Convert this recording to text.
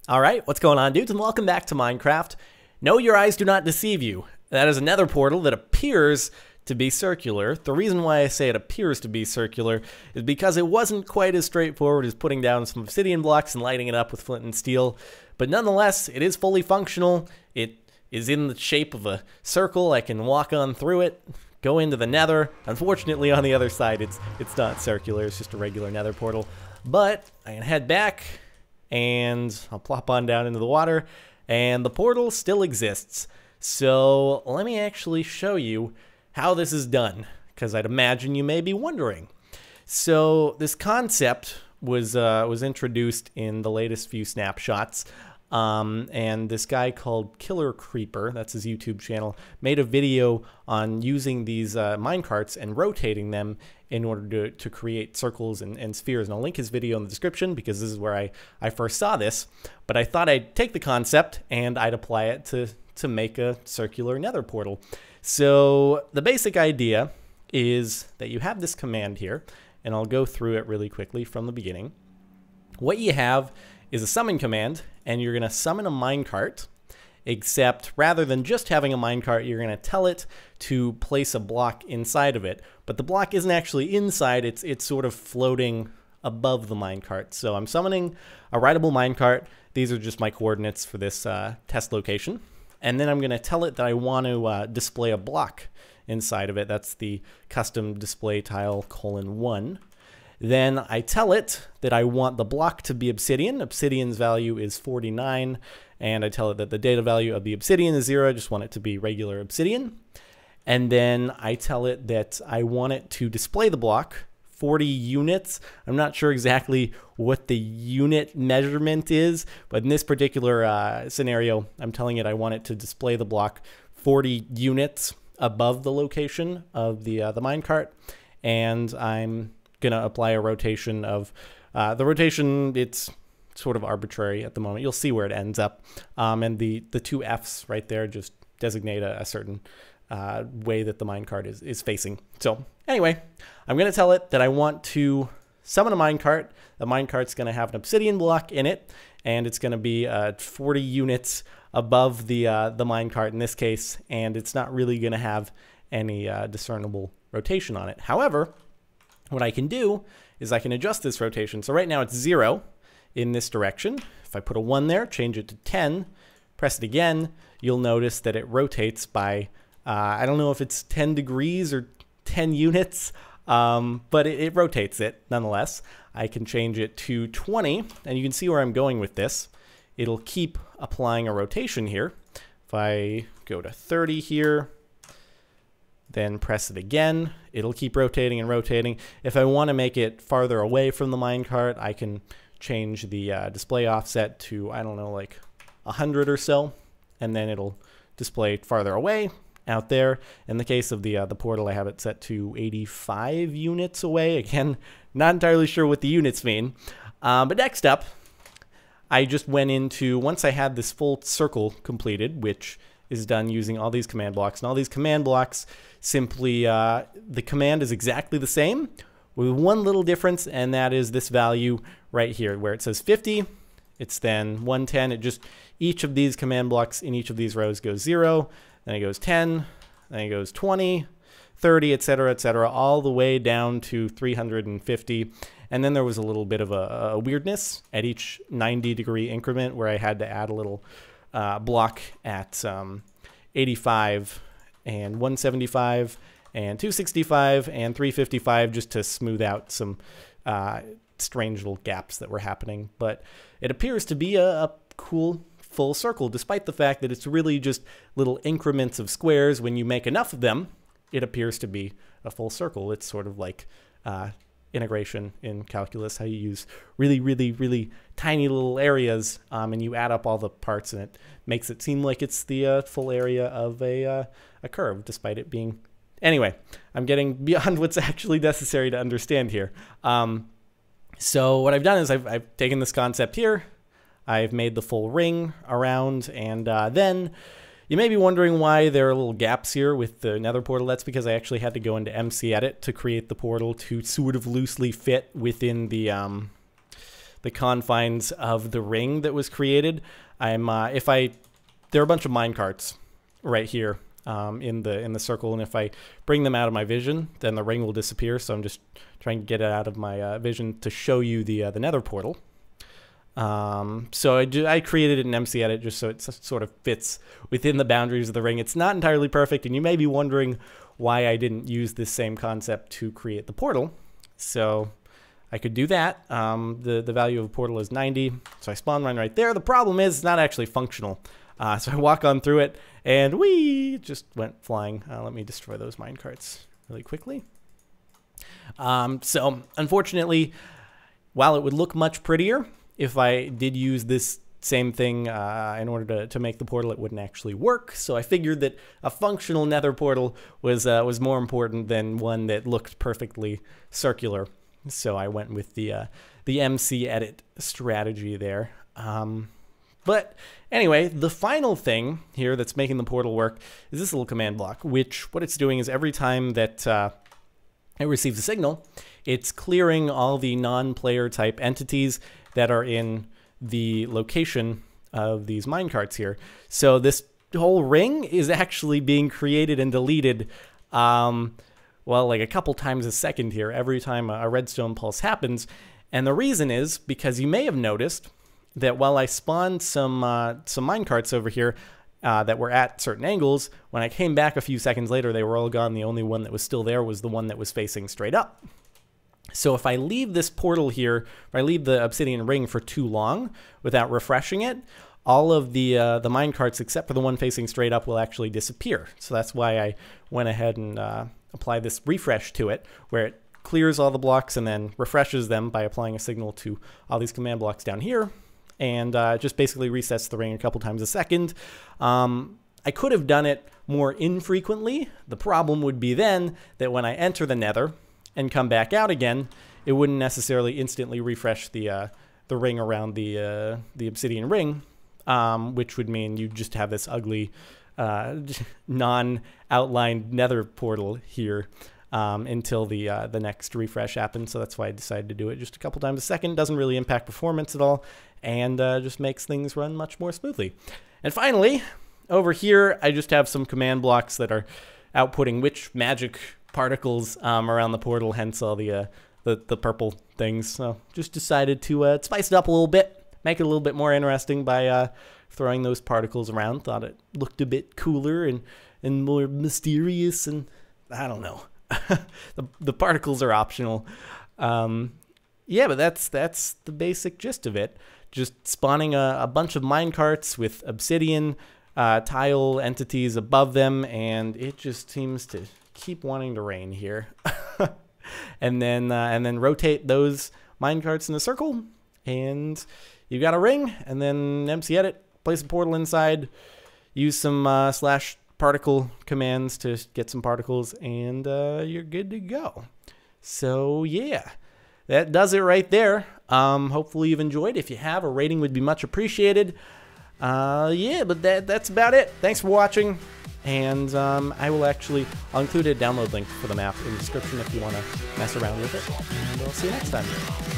Alright, what's going on, dudes, and welcome back to Minecraft. No, your eyes do not deceive you. That is a nether portal that appears to be circular. The reason why I say it appears to be circular is because it wasn't quite as straightforward as putting down some obsidian blocks and lighting it up with flint and steel. But nonetheless, it is fully functional. It is in the shape of a circle. I can walk on through it, go into the nether. Unfortunately, on the other side, it's not circular. It's just a regular nether portal. But I can head back, and I'll plop on down into the water, and the portal still exists. So let me actually show you how this is done, because I'd imagine you may be wondering. So this concept was introduced in the latest few snapshots, and this guy called Killer Creeper, that's his YouTube channel, made a video on using these minecarts and rotating them in order to create circles and spheres. And I'll link his video in the description because this is where I first saw this. But I thought I'd take the concept and I'd apply it to make a circular nether portal. So the basic idea is that you have this command here, and I'll go through it really quickly from the beginning. What you have is a summon command, and you're going to summon a minecart, except rather than just having a minecart, you're going to tell it to place a block inside of it. But the block isn't actually inside, it's sort of floating above the minecart. So I'm summoning a rideable minecart. These are just my coordinates for this test location. And then I'm going to tell it that I want to display a block inside of it. That's the custom display tile :1. Then I tell it that I want the block to be obsidian. Obsidian's value is 49, and I tell it that the data value of the obsidian is 0. I just want it to be regular obsidian. And then I tell it that I want it to display the block 40 units. I'm not sure exactly what the unit measurement is, but in this particular scenario, I'm telling it I want it to display the block 40 units above the location of the minecart, and I'm gonna apply a rotation of the rotation. It's sort of arbitrary at the moment. You'll see where it ends up, and the two F's right there just designate a certain way that the minecart is facing. So anyway, I'm gonna tell it that I want to summon a minecart. The minecart's gonna have an obsidian block in it, and it's gonna be 40 units above the minecart in this case, and it's not really gonna have any discernible rotation on it. However, what I can do is I can adjust this rotation. So right now it's 0 in this direction. If I put a 1 there, change it to 10, press it again, you'll notice that it rotates by, I don't know if it's 10 degrees or 10 units, but it rotates it nonetheless. I can change it to 20, and you can see where I'm going with this. It'll keep applying a rotation here. If I go to 30 here, then press it again, it'll keep rotating and rotating. If I want to make it farther away from the minecart, I can change the display offset to, I don't know, like 100 or so, and then it'll display farther away out there. In the case of the portal, I have it set to 85 units away. Again, not entirely sure what the units mean. But next up, I just went into, once I had this full circle completed, which is done using all these command blocks. And all these command blocks simply, the command is exactly the same with one little difference, and that is this value right here where it says 50. It's then 110. It just, each of these command blocks in each of these rows goes 0, then it goes 10, then it goes 20, 30, etc., all the way down to 350. And then there was a little bit of a weirdness at each 90-degree increment where I had to add a little block at 85 and 175 and 265 and 355 just to smooth out some strange little gaps that were happening. But it appears to be a cool full circle, despite the fact that it's really just little increments of squares. When you make enough of them, it appears to be a full circle. It's sort of like integration in calculus, how you use really tiny little areas, and you add up all the parts, and it makes it seem like it's the full area of a curve, despite it being... Anyway, I'm getting beyond what's actually necessary to understand here. So what I've done is I've taken this concept here, I've made the full ring around, and then you may be wondering why there are little gaps here with the nether portal. That's because I actually had to go into MC Edit to create the portal to sort of loosely fit within the the confines of the ring that was created. There are a bunch of minecarts right here in the circle, and if I bring them out of my vision, then the ring will disappear. So I'm just trying to get it out of my vision to show you the Nether portal. So I created an MC edit just so it sort of fits within the boundaries of the ring. It's not entirely perfect, and you may be wondering why I didn't use this same concept to create the portal. So I could do that. The value of a portal is 90, so I spawn one right there. The problem is it's not actually functional. So I walk on through it, and whee, just went flying. Let me destroy those minecarts really quickly. So unfortunately, while it would look much prettier if I did use this same thing in order to make the portal, it wouldn't actually work. So I figured that a functional Nether portal was more important than one that looked perfectly circular. So I went with the MC edit strategy there. But anyway, the final thing here that's making the portal work is this little command block, which what it's doing is every time that it receives a signal, it's clearing all the non-player type entities that are in the location of these minecarts here. So this whole ring is actually being created and deleted, well, like a couple times a second here, every time a redstone pulse happens. And the reason is because you may have noticed that while I spawned some minecarts over here that were at certain angles, when I came back a few seconds later, they were all gone. The only one that was still there was the one that was facing straight up. So if I leave this portal here, if I leave the obsidian ring for too long without refreshing it, all of the minecarts except for the one facing straight up will actually disappear. So that's why I went ahead and applied this refresh to it, where it clears all the blocks and then refreshes them by applying a signal to all these command blocks down here, and just basically resets the ring a couple times a second. I could have done it more infrequently. The problem would be then that when I enter the Nether and come back out again, it wouldn't necessarily instantly refresh the ring around the obsidian ring, which would mean you just have this ugly non-outlined Nether portal here until the next refresh happens. So that's why I decided to do it just a couple times a second. Doesn't really impact performance at all, and just makes things run much more smoothly. And finally, over here, I just have some command blocks that are outputting which magic particles around the portal, hence all the purple things. So just decided to spice it up a little bit, make it a little bit more interesting by throwing those particles around. Thought it looked a bit cooler and more mysterious, and I don't know. the particles are optional. Yeah, but that's the basic gist of it. Just spawning a bunch of minecarts with obsidian tile entities above them, and it just seems to keep wanting to rain here. and then rotate those minecarts in a circle, and you got a ring. And then MC edit, place a portal inside, use some slash particle commands to get some particles, and you're good to go. So yeah, that does it right there. Hopefully you've enjoyed. If you have, a rating would be much appreciated. Yeah, but that's about it. Thanks for watching. And I'll include a download link for the map in the description if you want to mess around with it. And I'll see you next time.